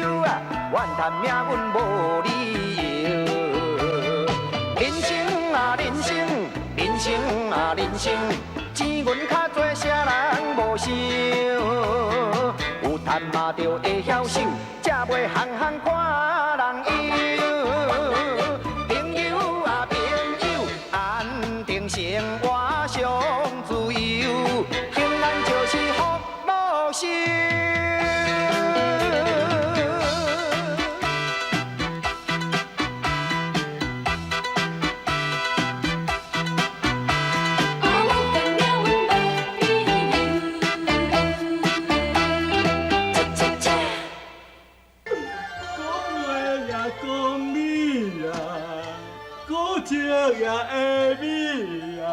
忧啊，怨叹命运无理由。人生啊人生，人生啊人生，钱银较多，啥人无想？有赚嘛着会晓守，才袂行行看人忧。朋友啊朋友，安定生活上自由，平安就是福禄寿。也会美啊，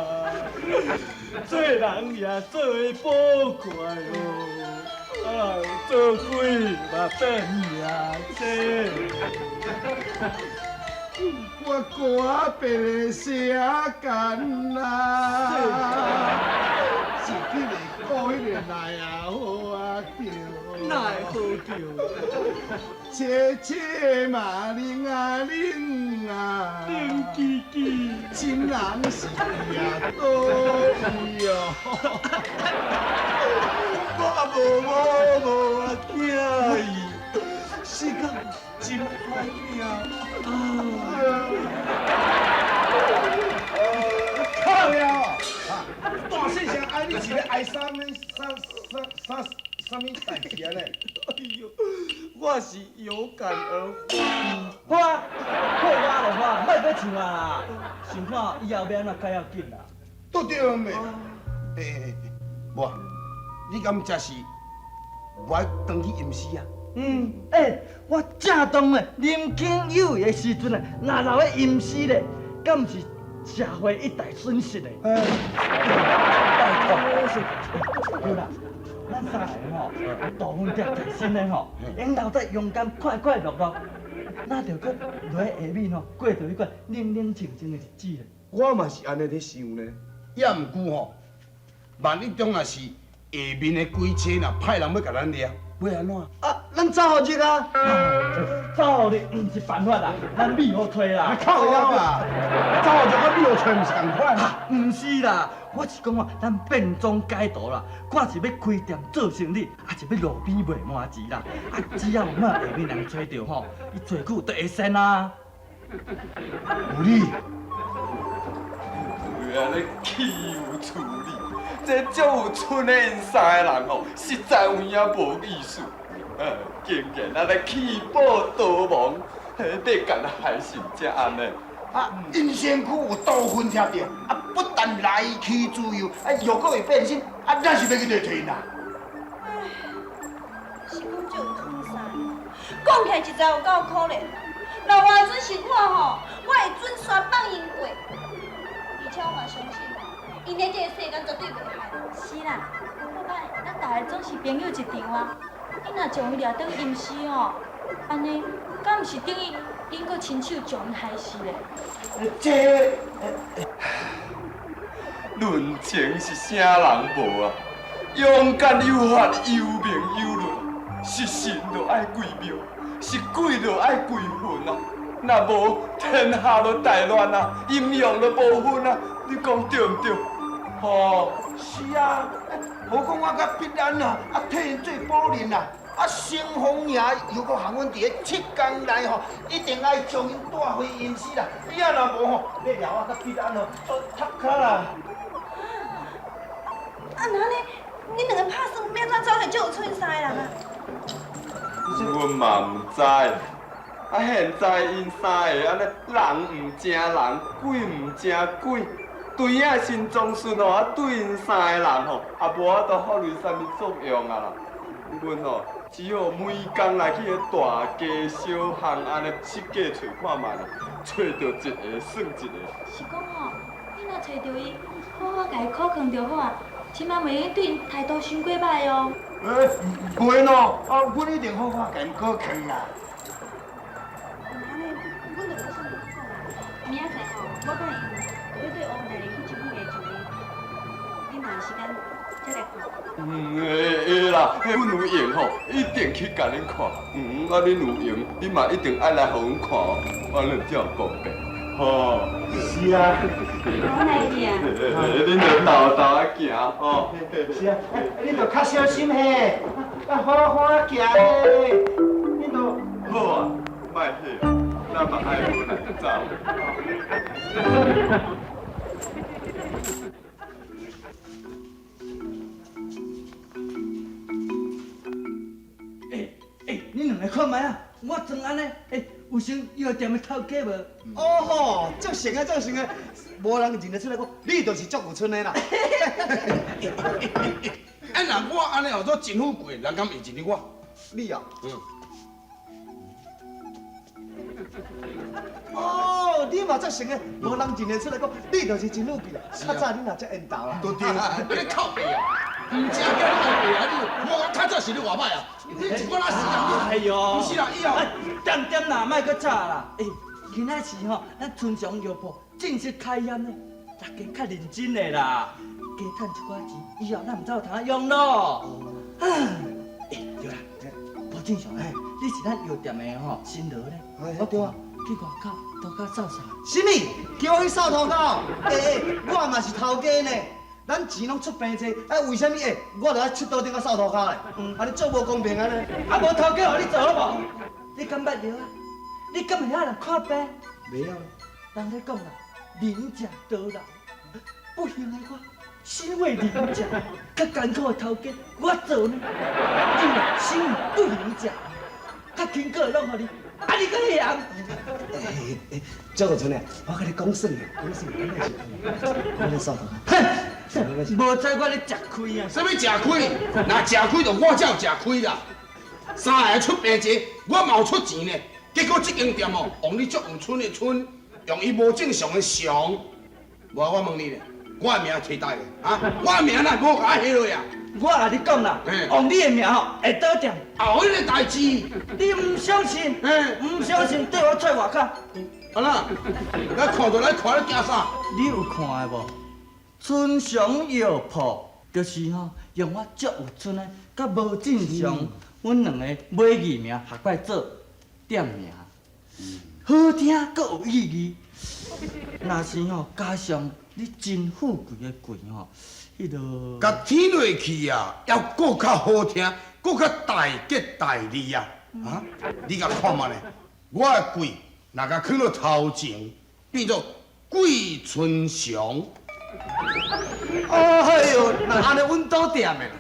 做人也做宝贵哦，啊，做鬼嘛变命多。我肝病写干啦，自己来过迄个来也好啊叫，哪会好叫？切切嘛灵啊灵啊，灵叽叽，真人是呀多伊哦。我啊惊伊，世间真歹命靠呀！大细声爱你是咧爱啥物代志啊咧？哎呦，我是有感而发。好啊，快我就我，莫要唱啊啦！想看以后要安怎较要紧啦。都对咩？无，你敢真是我当去吟诗啊？我正当的年轻有为的时阵啊，哪留咧吟诗咧？敢毋是社会一大损失咧？拜托，对啦。咱三个吼，大分店在身的吼，沿路在勇敢快快乐乐，那着搁落下面吼，过着迄款冷冷清清的日子咧。我嘛是安尼咧想呢，也毋过吼，万一中若是下面的鬼车若派人要甲咱抓，要安怎？啊，咱走互日啊！走互日毋是办法啦，咱秘好吹啦。靠腰啊！走互日甲秘好吹毋是共款？毋是啦。我是讲咱变装改图啦，看是要开店做生意，还是要路边卖麻糍啦。啊，只要有那下面人找到吼，伊做久就会升啊。有理。有安尼欺负处理，这足有村的因三个人吼，实在有影无意思。竟然安尼弃保逃亡，得干害成这安尼。因身躯有刀痕贴着，不但来去自由，又搁会变身，咱是要去佗找因啊？是讲就有吞杀，讲起来实在有够可怜。若换做是我吼，我会准刷放因过，而且我嘛相信吼，因在这个世间绝对袂害。是啦，我摆咱大家总是朋友一场啊，你若将伊掠倒阴死吼，安尼敢毋是等于恁搁亲手将伊害死咧？论情是啥人无啊？勇敢有法，有名有论，是神就爱跪庙，是鬼就爱跪坟啊！若无天下就大乱啊，阴阳就无分啊！你讲对毋对？吼，是啊，何况我甲必然啊，替因做保人啊，生风爷又搁喊阮伫咧7天内吼，一定爱将因带回阴司啦。你啊若无吼，要掠我甲必然吼，插卡啦。那呢？恁两个拍算要怎走去就有剩三个人啊？阮嘛毋知，现在因三个安尼人毋正人，鬼毋正鬼，对影心中顺吼，对因三个人吼，无法度发挥啥物作用啊啦。阮吼只好每工来去个大街小巷安尼设计找看觅啦，找到一个算一个。是讲吼，你若找到伊，好好甲伊考劝就好啊。千万袂用对因态度伤过歹哦。袂喏，阮一定好好甲因考劝啦。阮就要算你讲啦。明仔载吼，我甲因就要对王大人去一府下住哩。恁若有时间，再来看。会啦，迄阮有闲吼，一定去甲恁看。啊恁有闲，恁嘛一定爱来互阮看哦。我恁才有讲白，吼。是啊，好来去恁着豆豆啊行吼。是啊，你着较小心嘿，好好啊行嘿，你着。好啊，莫许啊，咱嘛爱阮来走。你两个看卖啊，我装安尼，有想药店的头家无？哦吼，足成啊，足成啊，无人认得出来讲，你就是竹有村的啦。啊，那我安尼学做真富贵，人敢会认得我？你啊？哦，你嘛足成啊，无人认得出来讲，你就是真富贵啊。较早你若才缘投啦。都对啦，你咧靠背啊？唔正叫你靠背啊！你我较早是你外歹啊！你一个那死人！哎呦，不是啦，以后点点啦，莫搁吵啦。今仔是吼，咱村上药铺正式开业呢，大家较认真的啦，加趁一寡钱，以后咱唔才有通用咯。对啦，无正常你是咱药店的吼新郎咧，我对啊，去外口多甲扫扫。什么？叫我去扫头家？我嘛是头家呢。咱钱拢出平济，为什么我着爱出刀顶甲扫头家咧？你足无公平啊咧！无头家互你做好无？你敢捌药啊？你敢会遐人看病？袂晓。人咧讲啦，仁者得老，不幸的我，身为仁者，较艰苦的头家，我做呢，你若身为不仁者，较辛苦的拢互你，你搁嫌？这个村诶，我甲你讲算诶，讲算，我咧扫头家。无知我咧食亏啊！什么食亏？若食亏就我才有食亏啦。三个出平济，我嘛有出钱呢。结果这间店哦，用你足有村的村，用伊无正常的常。无我问你咧，我的名替代咧，我的名哪无甲迄落呀？我甲你讲啦，用你的名吼会倒店。后迄个代志，你唔相信？唔相信，缀我出外口。啊啦，来看就来看，你惊啥？你有看的无？村上药铺就是吼，用我足有村的，甲无正常，阮两个买艺名合摆做店名，好听阁有意义。若是吼，加上你真富贵的贵吼，迄落甲添落去啊，要搁较好听，搁较大吉大利啊！你甲看嘛咧，我的贵若甲放到头前，变做贵春祥。哎呦，那安尼阮倒店的啦，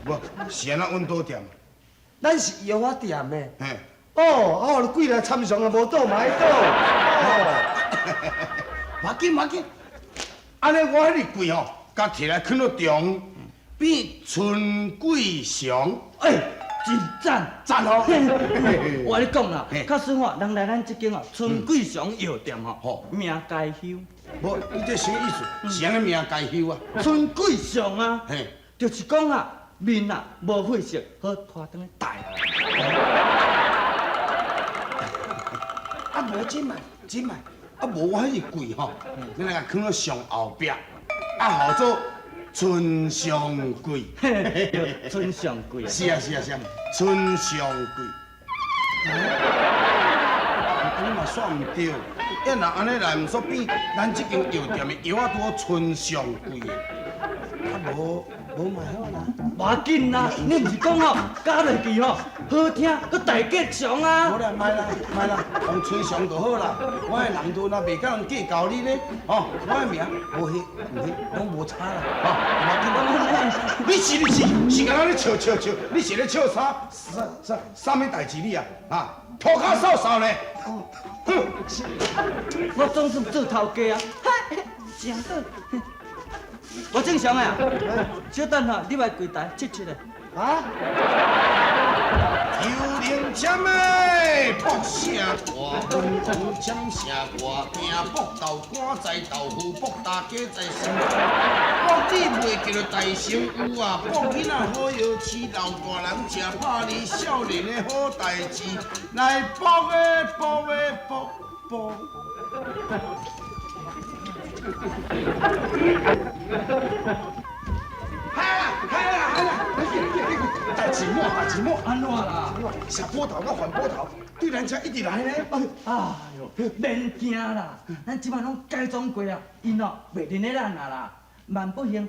无是安那阮倒店，咱是药仔店的。嘿，哦，你几来参详啊，无倒嘛爱倒。要紧要紧，安尼我迄个贵吼，甲摕来放到中，变春贵祥。真赞赞哦！我咧讲啦，假使吼人来咱这间春贵祥药店吼，名该休。无，你这什么意思？是安尼名该休啊？春贵祥啊，嘿，就是讲啊，面啊无血色，好拖转去戴。无真卖，无我迄个贵吼，你来甲放到上后壁，好做春上贵。春上贵啊！是啊，春上贵。你嘛算唔对，要若安尼来唔煞变咱这间药店的药仔多春上贵的，无嘛好啦。无要紧啦，你毋是讲吼加落去吼好听，佮大吉祥啊！好啦，莫啦，用春上就好啦。我的人都若袂甲人计较你呢，我的名无迄，拢无差啦，你是甲咱咧笑，你是咧笑啥物代志你啊？涂骹扫呢？我总是做头家啊，真好。我正常的啊，小等下你来柜台切的。幽灵尖的扑声大，温风尖声大，惊卜豆干在豆腐，卜大家在心。卜你袂记着大成有啊，卜囡仔好药饲，老大人吃怕你少年的好代志，来卜卜。嗨！代志满，安怎啦？下波头甲反波头，对咱遮一直来呢。哎呦，免惊啦，咱即摆拢改装过啊，因哦袂认得咱啊啦，万不幸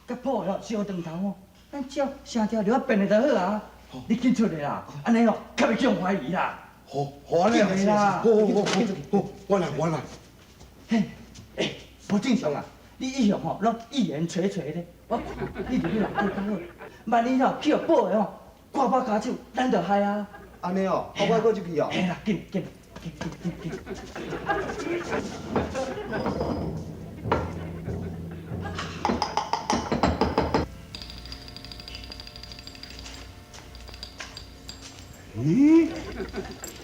甲破了烧断头哦，咱只要声条留啊变的就好啊。你紧出来啦，安尼哦较袂叫人怀疑啦。好安尼啊，对啦好，我来。嘿，无正常啊！你以后吼拢一言垂垂的，我看你就去内底较好。万一吼去互报的吼，挂把骹手，咱就害啊！安尼哦，我过去哦。嘿啦，紧。咦，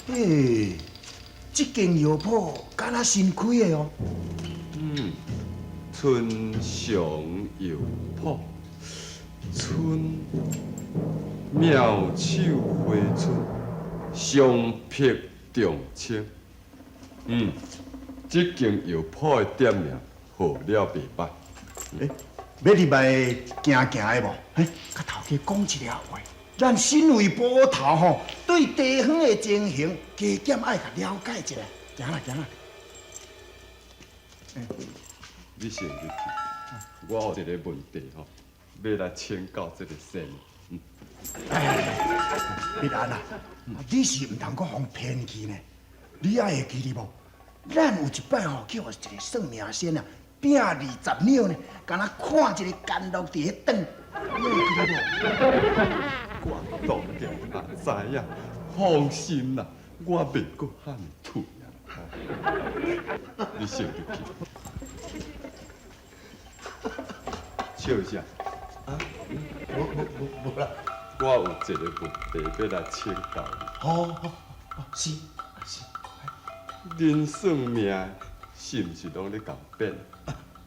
嘿，这间药铺敢若新开的哦。春祥药铺，春妙手花春，香僻重清。这间药铺的店名好了袂歹。要入来行的无？甲头家讲一个话，咱身为捕头吼，对地方的情形加减爱甲了解一下。行啦。你先入去，我有一个问题吼，要来请教这个先生。必然啊，你是唔通讲互骗去呢？你还会记哩无？咱有一摆吼，叫一个算命先啊，拼20秒呢，敢若看一个干落伫迄顿，你会记哩无？我当然也知影，放心啦，我袂阁喊你退啊。你先入去。笑啥？无啦。我有一个问题要来请教你。是。恁算命是毋是拢咧共变？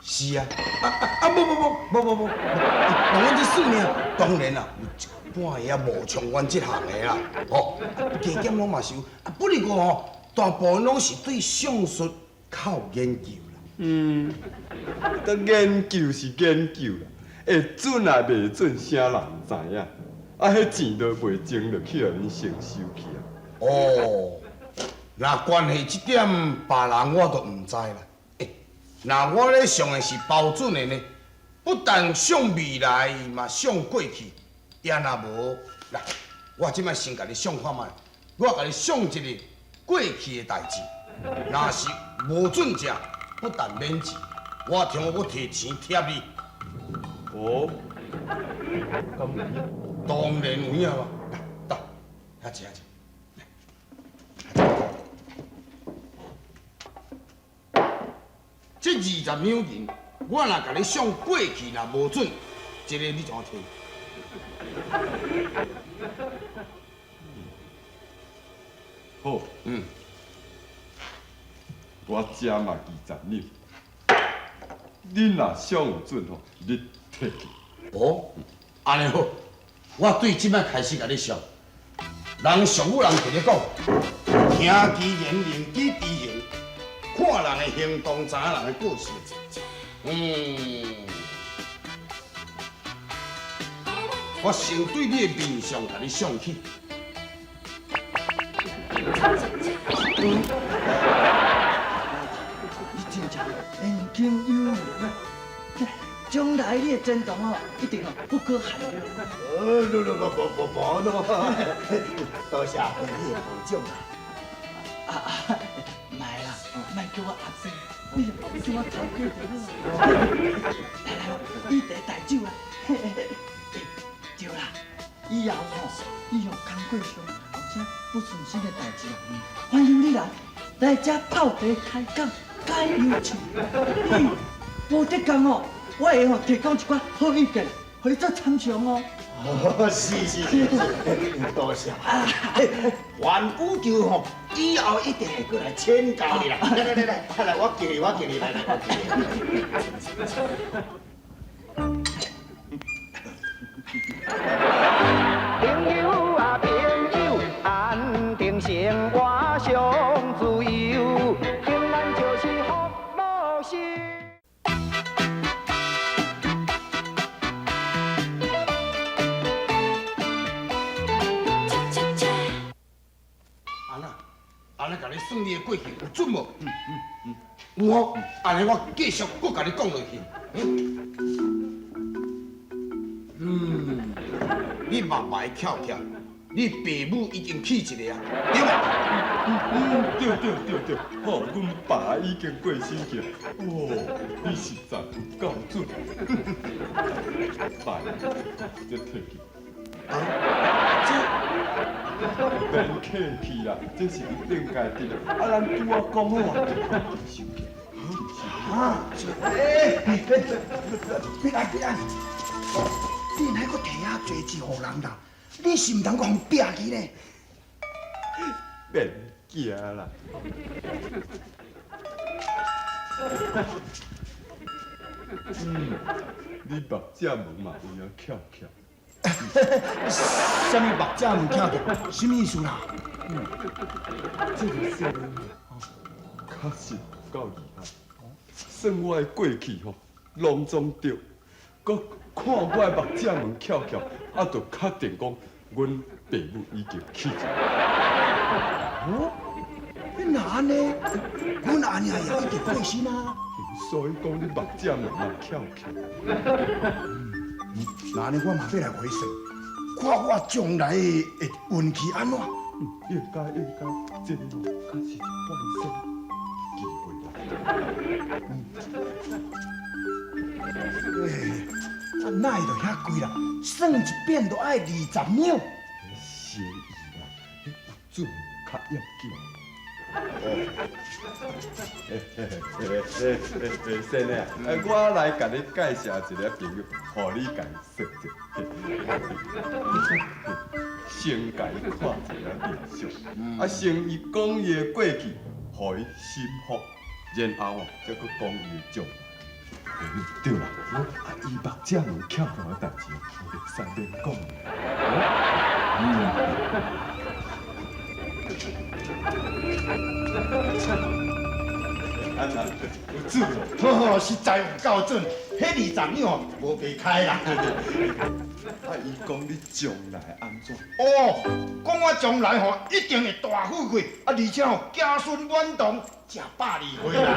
是啊，不，那阮这算命当然啦，有一半个无像阮这行的啦，加减拢嘛是有，不过吼，大部分拢是对相术较有研究啦。得研究是研究啦，会准也袂准，啥人知影？啊，迄钱都袂挣，就去互恁先收去啊。那关系这点，别人我都唔知啦。那我咧想的是包准的呢，不但想未来，嘛想过去。也若无，来，我即摆先甲你想看觅，我甲你想一个过去的代志。若是无准者，不但免钱，我听我提钱贴你。当然有影嘛。来，遐坐。这20两银，我若甲你想过去，若无准，这个你怎啊摕？好，我遮嘛20两，恁若想有准吼，你摕去。安尼好，我对即摆开始甲你说，人上有人伫咧讲，听其言，令其知行，看人的行动，知影人的个性。我先对你的面相甲你想起。你真正言轻有理啊！将来你的前途哦，一定哦不可限量。无多谢你的保重啦。卖啦，卖叫我阿伯，你叫我头家就好啊。来，以茶代酒啦。对啦，以后工过上，或者不顺心的代志啊，欢迎你来这泡茶开讲，解忧愁。无得讲哦，我会提供一寡好意见，互你做参详哦。是，多谢。原武就吼，以后一定会过来请教你啦。来，我记你，来，我记你。朋友啊朋友，安定生活上自由，平安就是福禄寿。安尼甲你算你的过去有准无？有哦，安尼我继续搁甲你讲落去。你目眉翘翘，你爸母已经去一个啊，对无？对，吼，阮爸已经过身去。哦，你实在有够准。爸，这退去。免客气啦，这是你顶家己的。啊，咱拄仔讲好啊，收起。别安，你哪个摕遐济钱互人啦？你是毋通互逼去呢？免惊啦。你目遮门嘛有影翘翘。什么目遮门翘翘？什么意思啦？这个声音确实够厉害。算我的过去吼，拢总对，佮看我的目遮门翘翘，啊，就确定讲阮爸母已经去了。哦，那安尼，阮阿娘也已经过身啊。所以讲你目遮门嘛翘翘。那安尼我嘛要来回算，看我将来会运气安怎。应该，这个吼，确实是半生机会啦。哪会就遐贵啦？算一遍都爱20两。协议啦，有准较要紧。先生啊，我来甲你介绍一个朋友，互你家说者。先甲伊看一下面相，先伊讲伊的过去，互伊心服，然后再搁讲伊的将来。对啦，伊目遮门翘翘的代志，袂使免讲。有准哦，实在有够准，迄20两哦，无白开啦。伊讲你将来安怎？哦，讲我将来吼一定会大富贵，而且吼家孙满堂，食120岁啦。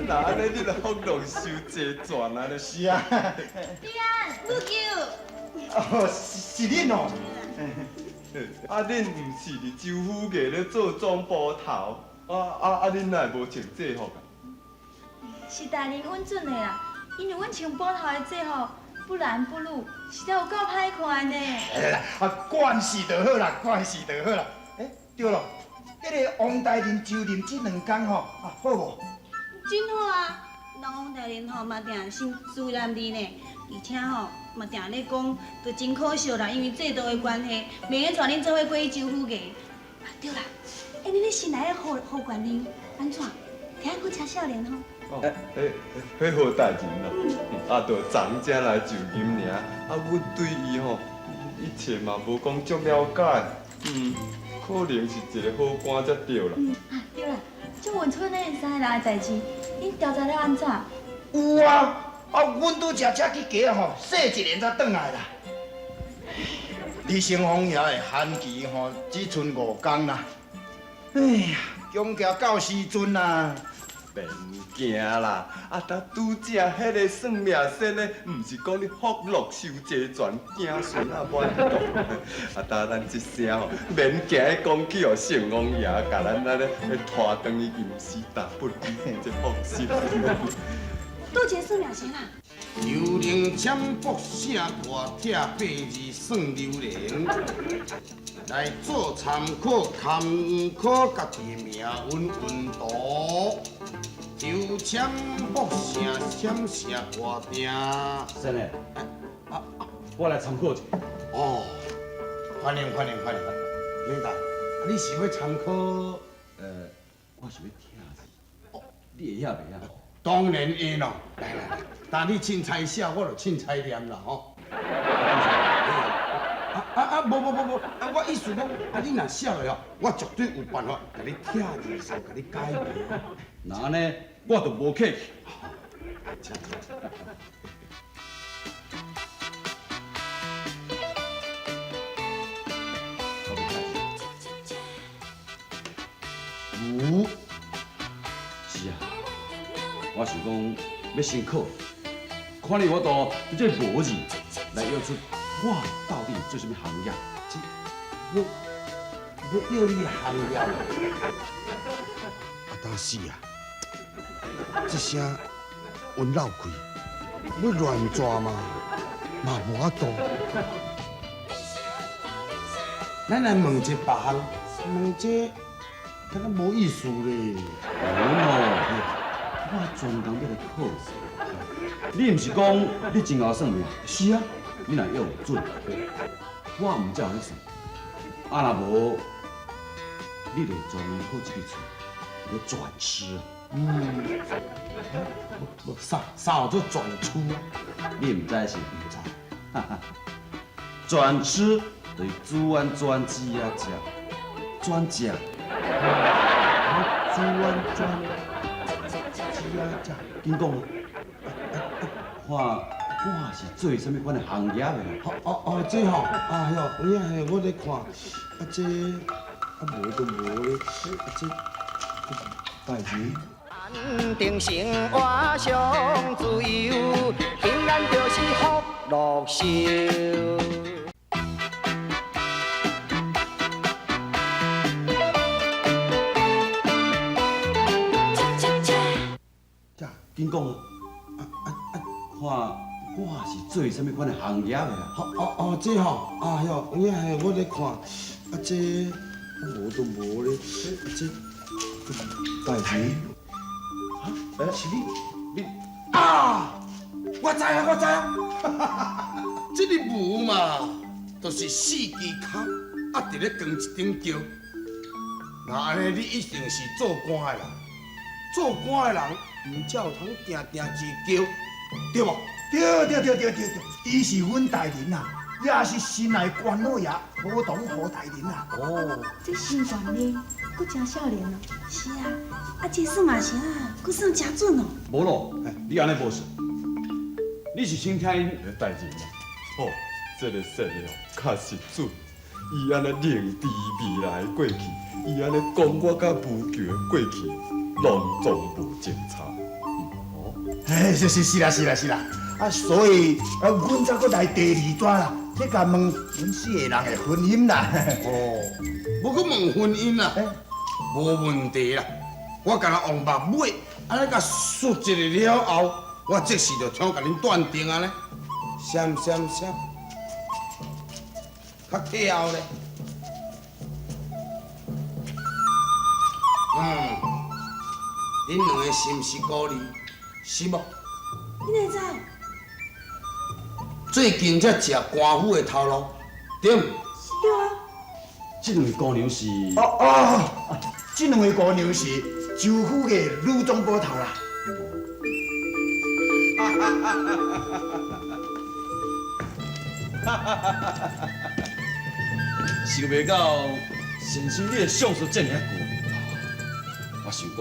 那安尼你著福禄寿济全啊！是啊。弟安，不求。哦，是恁哦。恁毋是伫周府街咧做总捕头？恁哪会无穿制服啊？是大人阮准的啦，因为阮穿捕头的制服不蓝不绿，实在有够歹看呢。惯势就好啦，惯势就好啦。对了，迄个王大人就任这2天吼，好无？真好啊！人王大人吼嘛定心思念你呢，而且吼嘛定咧讲，都真可惜啦，因为制度的关系，袂用带恁做伙过去周府街。对啦，恁咧新来的好管理安怎？听讲车少年吼。迄好代志啦，就昨才来就任尔。阮对伊吼，一切嘛无讲足了解，可能是一个好官才对啦。对啦，这文村那3个人的代志，恁调查了安怎？有啊，阮拄食车去街吼，洗一年才转来啦。李成峰爷的限期吼，只剩5天啦。哎呀，恐惊到时阵啊！免惊啦，拄只迄个算命先的，毋是讲你福禄寿济全，子孙啊满堂。咱这声吼，免惊讲去互圣王爷甲咱安尼拖转去阴司大本，这放心。拄一个算命先啦。刘灵签卜写大帖8字算流年，来做参考，坎坷家己命运运途。刘签卜写写大帖。先生，我来参考一下。哦，欢迎。领导，你是要参考？我想要听字，你会晓袂晓？当然会咯。来，但你凊彩写，我就凊彩念啦吼。无，我意思讲，你若写落哦，我绝对有办法甲你拆字数，甲你改名。那安尼，我就无客气。请。无。是啊，我想讲要先考，看你我都这无字来约出我到底做什么行业？要你行业。啊，但是啊，这声阮老开，要乱抓嘛无法度。咱来问一别项，问这敢若无意思咧。我专工要来考，你毋是讲你真会算命？是啊，你若要有准，我毋才会算。啊，若无，你就专门靠这个厝要转吃。啥叫做转出啊？你毋知是毋知？哈哈，转吃就是煮完专吃啊食，专食。煮完转吃啊食，紧讲啊！我是做什么款的行业的啦？这吼，有影我咧看，这无都无咧，这代志。安定生活上自由，平安就是福禄寿。紧讲啊！我是做什么款的行业的啦？这吼，有影我咧看，这无都无咧，这代志。是你啊！我知啊，这个牛嘛，就是四支脚，伫咧扛一顶轿。那安尼，你一定是做官的人。做官的人，唔才有通定一轿，对无？对，伊是阮大人呐，也是新来官老爷何同何大人呐。这新官呢，阁真少年哦。是啊，这算嘛是啊，阁算真准哦。无咯，你安尼无算，你是先听因的代志嘛？哦，这个说的哦，确实准。伊安尼认知未来的过去，伊安尼讲我甲吴桥的过去，拢总无精差。是啦。所以阮才阁来第二段啦，去甲问阮四个人的婚姻啦。要去问婚姻啦，无问题啦。我甲人王目尾，安尼甲说一个了后，我即时就听甲恁断定啊咧。闪，较巧咧。恁两个是毋是孤儿？是无？你哪知？最近才食官府的头路，对毋？对啊。这两个姑娘是这两位姑娘是州府的女总捕头啦。想袂到先生你的相术这么高，我想讲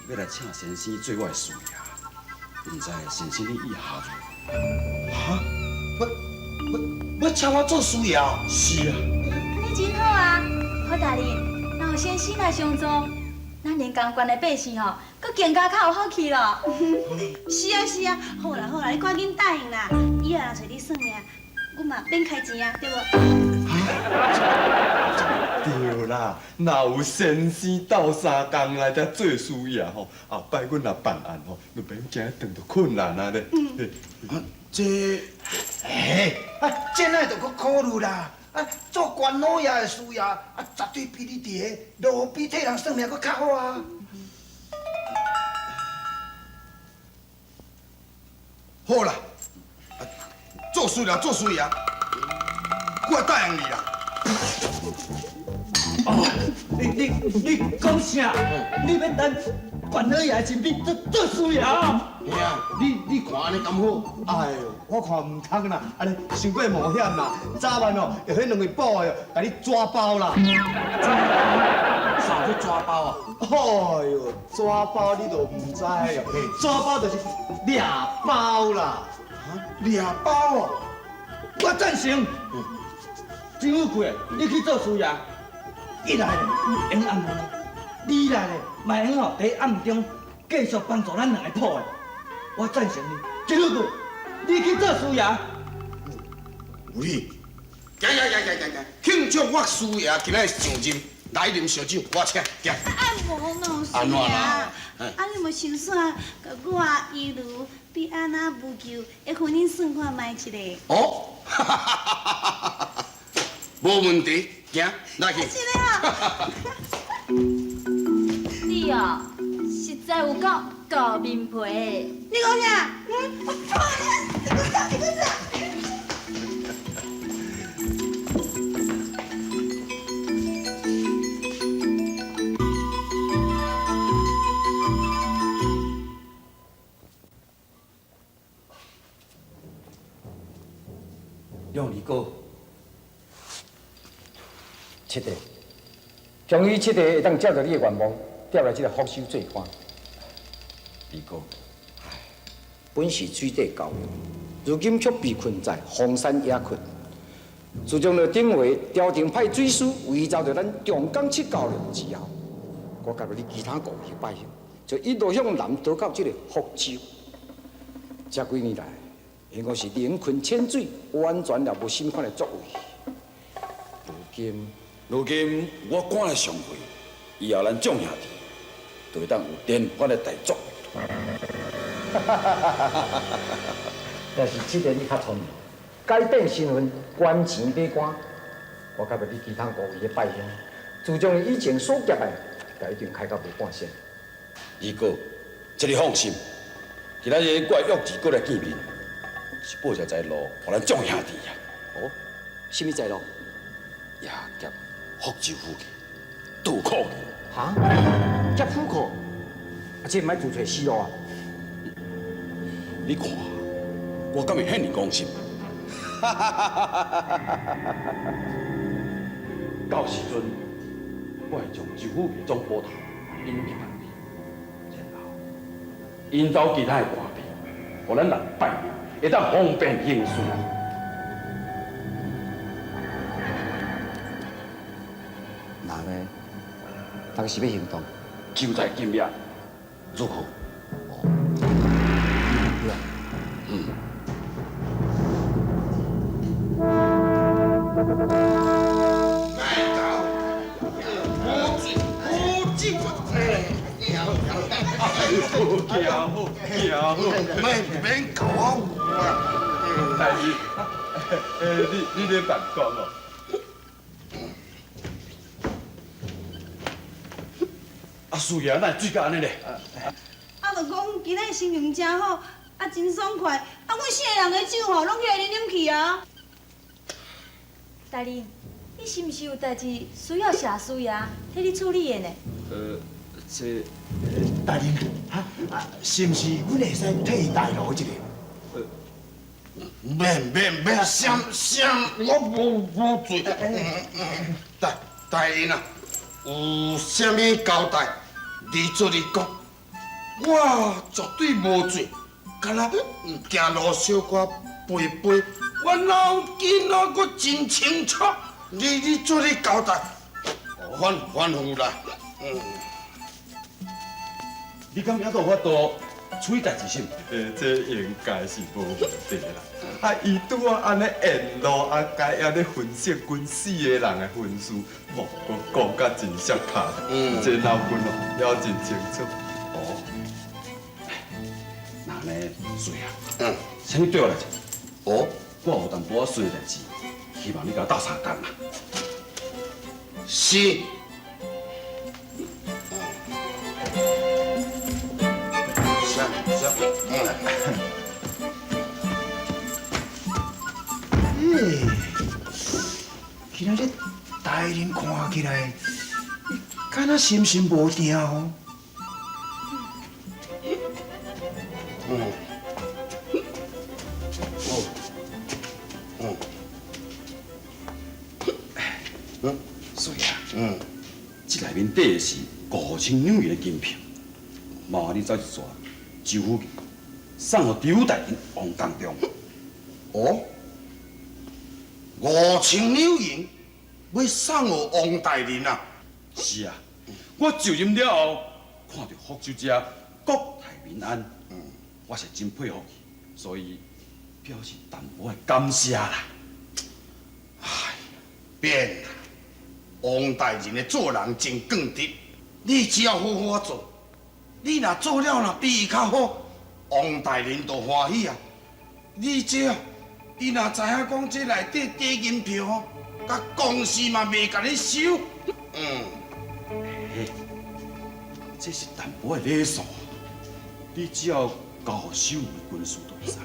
要来请先生做我的师爷，毋知先生你意下如要请我做师爷？是啊。你真好啊，何大人，若有先生来相助，咱连江关的百姓吼，搁更加较有福气咯。是啊，好啦，你赶紧答应啦，以后若找你算命，我嘛免开钱啊，对无？对啦，若有先生斗三工来才做师爷吼，后摆阮若办案吼，就免惊当着困难啊咧。这这哪就搁考虑啦？做官老爷的师爷，绝对比你伫个路边替人算命搁较好啊。好啦，做师爷，我答应你啦。你讲啥？你要等管老爷身边做师爷啊？嘿啊，你看安尼敢好？哎呦，我看唔通啦，安尼伤过冒险啦。早晚哦，要迄两位宝的甲你抓包啦。啥叫抓包啊？哎呦，抓包你都唔知哦，抓包就是掠包啦。掠包哦，我赞成。真有贵，你去做师爷，一来用安尼，你来咧，嘛会用伫暗中继续帮助咱两个破的。我赞成你，一路过，你去做师爷。有理，行，庆祝我师爷今仔上任，来啉烧酒，我请，行。无喏，安怎啦？你无想煞，甲我一路比安那无求的婚姻算看卖一个。哦，无问题，行，来去。是咧哈。你哦，实在有够厚面皮。你讲啥？你讲啥？用二哥，七弟，终于七弟会当照着你的愿望，调来这个福州做官。二哥，本是水底教育，如今却被困在荒山野窟。自从了顶回朝廷派水师围绕着咱重岗七教了之后，我甲你其他各位百姓，就一路向南逃到这个福州。这几年来，因我是灵困千水，完全了无审判的作为。如今我赶来上会，以后咱众兄弟就会当有颠覆的大作为。但是七弟你较聪明，改变身份，官钱买官。我甲你其他各位的百姓，自从以前所结的，就一定开到无半仙。二哥，这你放心，今仔日我约二哥来见面，是报条在路，互咱众兄弟呀。哦，什么在路？也劫福州府去，渡口去。哈？劫府库？啊，这毋爱自找死路啊！你看，我敢会遐尼讲心？到时阵，我会将州府的总捕头引去办理，然后引导其他的官兵，互咱人百姓会当方便行事。那呢？当时要行动，就在今夜入库。免搞我有啊！大姨，你咧办公哦？啊，师爷，哪会水甲安尼咧？啊，就讲今仔心情真好，啊，真爽快，啊，阮四个人的酒吼，拢起来啉去啊。大林，你是毋是有代志需要谢师爷替你处理的呢？这大人啊，是毋是阮会使替伊代劳一个？免，闪，我无罪。大人啊，有啥物交代，你做你讲，我绝对无罪。敢若行路小可背，我脑筋啊，我真清楚。你做你交代，反复啦。你敢还有法度处理代志先？这应该是无问题啦。啊，伊拄啊安尼沿路啊，该安尼分析阮四个人的分数，哦，我讲甲真适拍，这脑筋哦了真清楚。哦，那呢，水啊，请你对我来讲。哦，我有淡薄仔水的代志，希望你甲我斗相共啦。是。今仔日大人看起来，敢若心神无定哦。水啊，这内面底是5000纽元的金票，麻你走一撮州府去，送给刘大人王江中。哦，5000纽元要送予王大人啊？是啊，我就任了后，看到福州遮国泰民安，我是真佩服伊，所以表示淡薄的感谢啦。变啦！王大人的做人真耿直，你只要好好做，你若做了若比伊较好，王大人就欢喜啊！你这啊，伊若知影讲这内底低银票哦，甲公司嘛袂甲你收。这是淡薄的礼数，你只要交互守门军师就会使啦。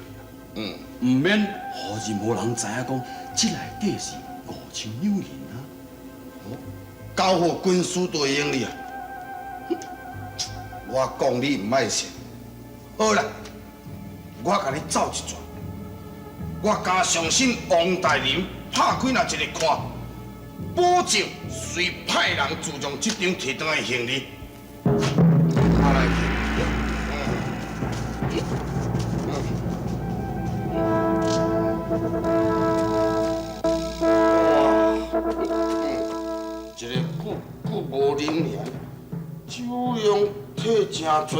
唔免互任何人知影讲，这内底是5000两银啊。交互军师就会用你啊！我讲你唔爱信，好啦，我甲你走一转。我加相信王大人拍开那一个看，保证随派人自将这张摕回来行李。我来。一个不无灵验，酒量体真准。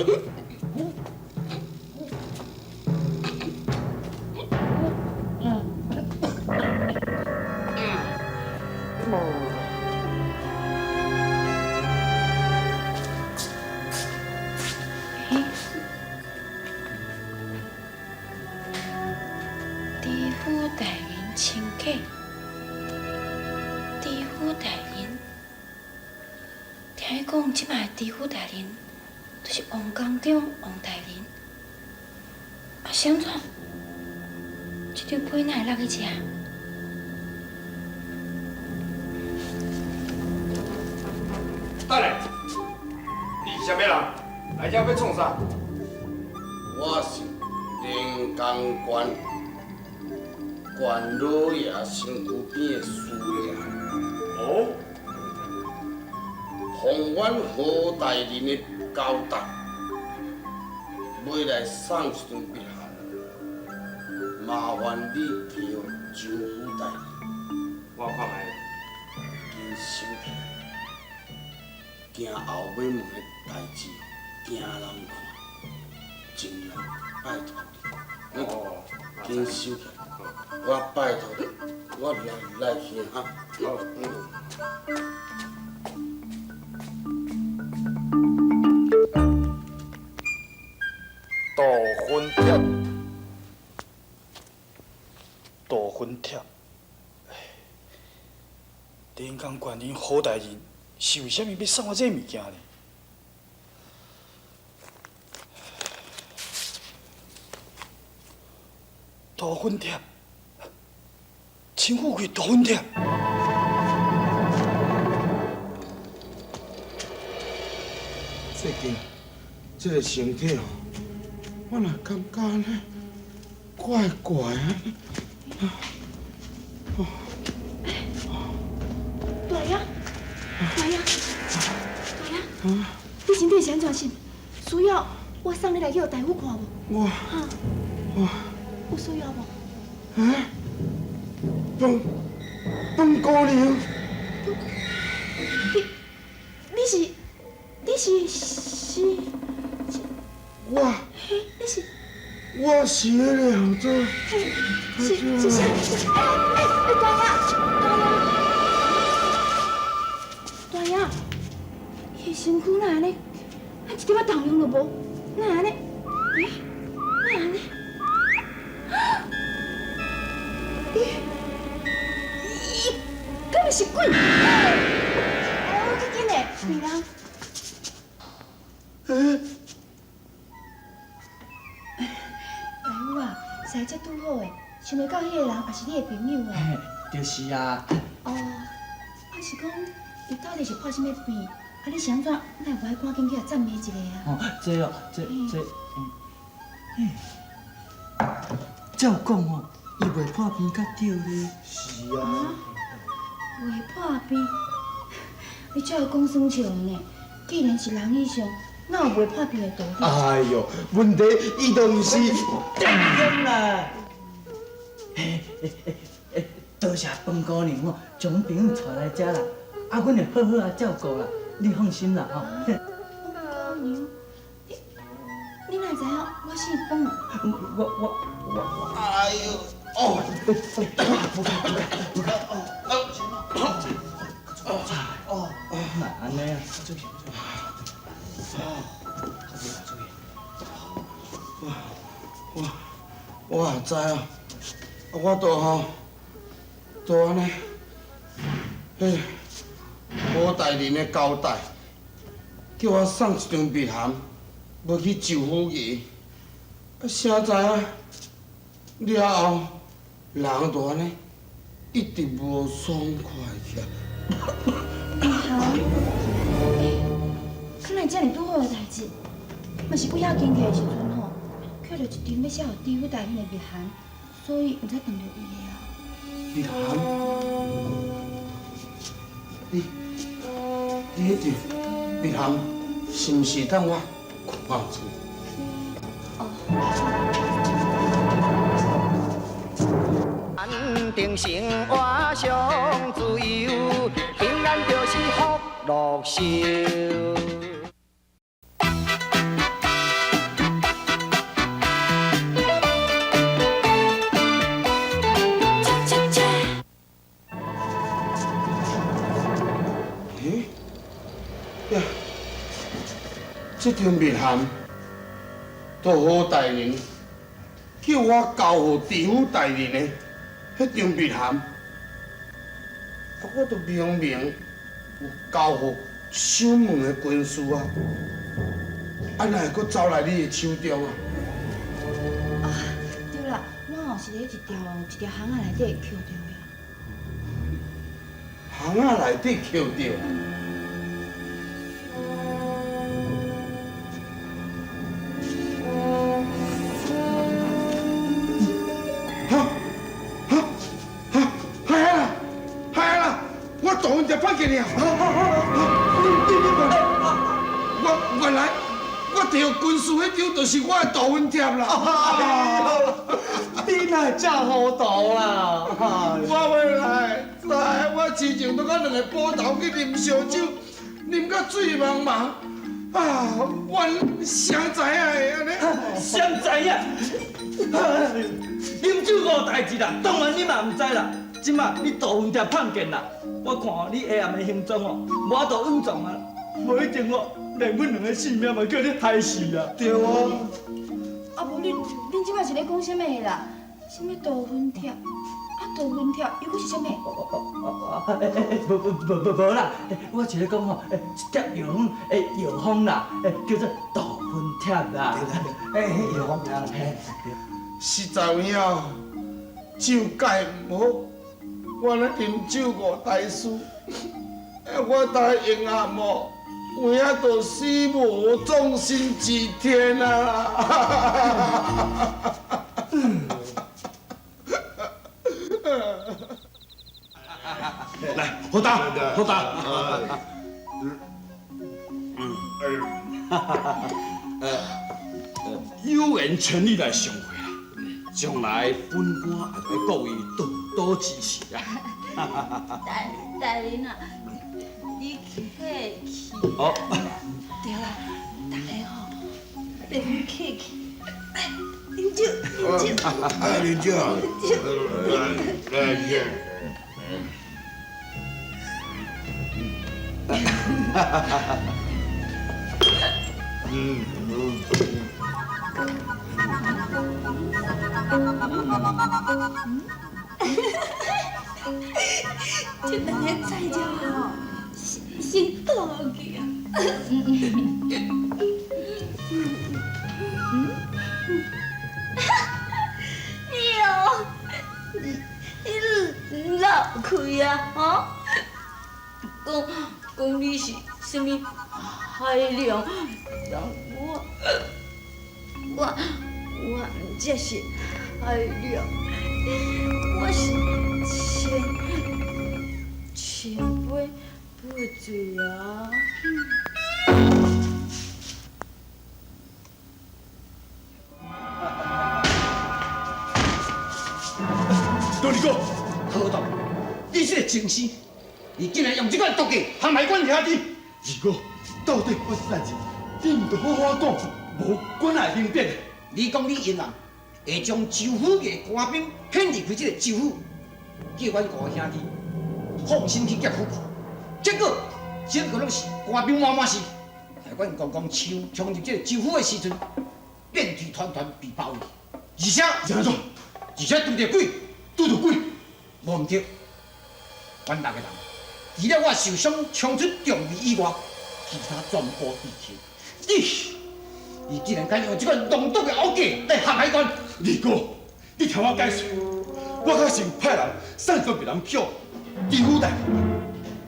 知府大人请客。知府大人，听讲即摆知府大人就是王公长王大人，啊，是安怎？这张被哪会落去食？等下，你是啥物人？来这要创啥？我是灵江关关老爷身躯边的师爷。哦，奉阮何大人的交代，要来送一顿笔函，麻烦你替我周府大人我看卖。紧收起来，惊后尾门的代志惊人看，尽量拜托你。哦，紧收起来，我拜托你，我来去哈。杜芬帖，临江县人何大人是为虾米要送我这物件呢？杜芬帖，清富贵杜芬帖。最近这个身体哦，我若感觉呢怪怪啊。大爷，大爷，大爷，你身体是安怎性？需要我送你来去互大夫看无？我有需要无？啊，本姑娘，你是我是那个叫做，是啥？大爷，伊身躯哪安尼？一点仔动用都无，哪安尼？哪安尼？伊敢会是鬼？这紧嘞，女人。大夫啊，实在这拄好诶，想袂到迄个人也是你的朋友啊。就是啊。哦，啊是讲，伊到底是破什么病？啊，你是安怎？哪会无爱赶紧去甲赞美一下啊？哦，照讲哦，伊袂破病较对咧。是啊。袂破病？你这个讲算笑呢？既然是人以上，哪有袂破病的道理？哎呦，问题伊都毋是。点啦！多谢本姑娘哦，将阮朋友带来遮啦，啊，阮会好好啊照顾啦。你放心啦吼。高娘，你哪知影我姓方？我，哎呦，哦，哪安尼啊？我也知啊，我都安尼，迄吴大人的交代，叫我送一张密函，要去舅父爷。啊，谁知影了后，人就安尼一直无爽快起来。好，看来这么拄好的代志，嘛是不要紧去的时阵吼，捡到一张要写给弟夫大人的密函，所以毋才碰到伊的啊。密函，你迄张密函是毋是等我看一下？安定生活上自由，平安就是福禄寿。呀，这张密函，都好大人叫我交予地府大人的迄张密函，我都明明有交予守门的军师啊，哪会阁走来你的手中啊？啊，对啦，我吼是咧一条巷仔内底捡到的。巷仔内底捡到。放给你啊！原来我摕军事迄张，就是我的大文贴啦。你哪这糊涂啦？我袂来，我之前都甲两个捕头去啉烧酒，啉到醉茫茫。啊，我谁知影会安尼？谁知影？啉酒无代志啦，当然你嘛唔知啦。即马你大文贴碰见啦。我看你下暗的行踪哦，无都稳重啊，无一定哦，连阮两个性命嘛叫你害死啊！对啊。啊无恁即摆是咧讲啥物啦？啥物大分贴？啊大分贴又阁是啥物？无啦，我是咧讲吼，一叠药方，药方啦，叫做大分贴啦。迄药方名啦，实在有影，酒戒唔好。我咧啉酒误大事，我大英阿某，有影都死无葬身之天啊！来，好打，好打。有缘千里来相会啦，将来本官也会各位多多支持啊！大人啊，你客气。哦，对啦，大家吼，别客气。啉酒，啉酒。啉酒。来，酒。这两个菜鸟吼，先倒去啊！哟，你闹开啊！吼，讲你是什么海量，让我唔只是海量，我是千杯不醉啊！多你讲，好动，你这个精神，你竟然用这款毒计陷害阮兄弟，二哥，到底发生代志，你唔着好好讲，无管来明白。你讲你因啊，会将州府嘅官兵骗离开这个州府，叫阮五个兄弟放心去劫府看，结果整个拢是官兵满满是，害阮公公枪冲入这个州府的时阵，面具团团被包围，而且拄着鬼，无毋对，阮六个人，除了我受伤冲出重围以外，其他全部被擒。你竟然敢用这个弄毒的奥计来陷害阮！二哥，你听我解释，我较想派人散转别人叫地府代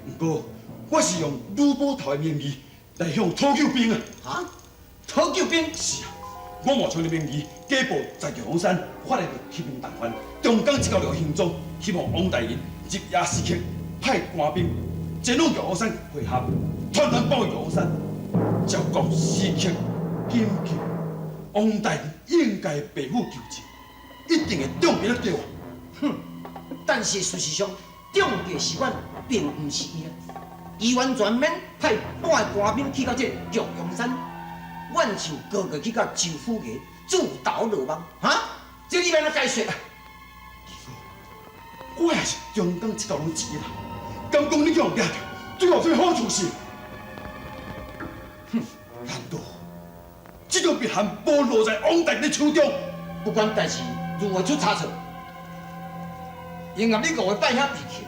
不过我是用吕捕头的名义来向讨救兵啊！啊？讨救兵？是啊，我冒充你名义假报在玉皇山发现着起兵动乱，中港一交流行踪，希望王大人入夜时刻派官兵前往玉皇山会合，团团包围玉皇山，照顾时刻。紧急，王大人应该爸母救治，一定会中计得到。哼！但是事实上，中计是阮，并唔是伊啊。伊完全免派半个官兵去到这玉阳山，阮就个个去到州府个自投罗网。哈？这你要哪解释啊？我也是中港一条龙之一啦，敢讲你叫人抓着，最后对好处是？哼！难道？这种别汉暴露在王大人的手中，不管代志如何出差错，因为你五个拜兄弟去，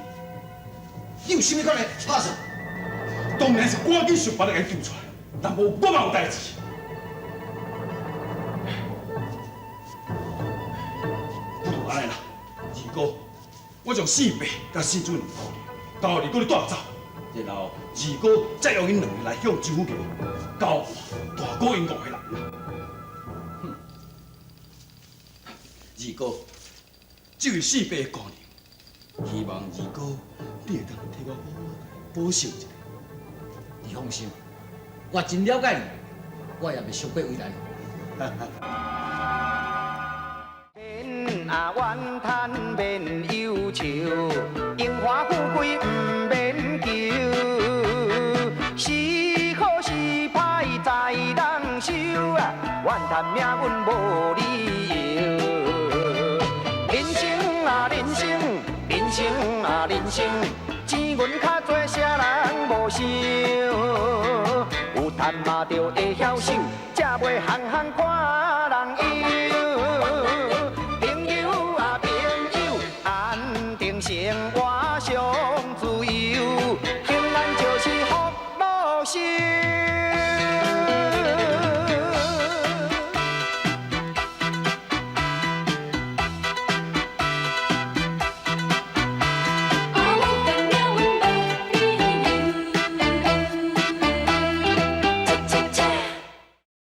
你有甚物可能拍算？当然是赶紧想办法给救出来，但无我嘛有代志。不如安尼啦，二哥，我将四伯甲四尊交二哥你带走，然后二哥再用因两个来向州府交大哥因五个人。二哥，这位四伯的顾念，希望二哥你会当替我好好保守一下。你放心，我真了解你，我也袂伤过为难。免怨叹，免忧愁，荣华富贵唔免求，是好是歹在人手啊，怨叹命运无理由。人生啊人生，人生啊人生，钱银较多，啥人无想？有赚嘛着会晓守，才袂行行看人忧。朋友啊朋友，安定生活。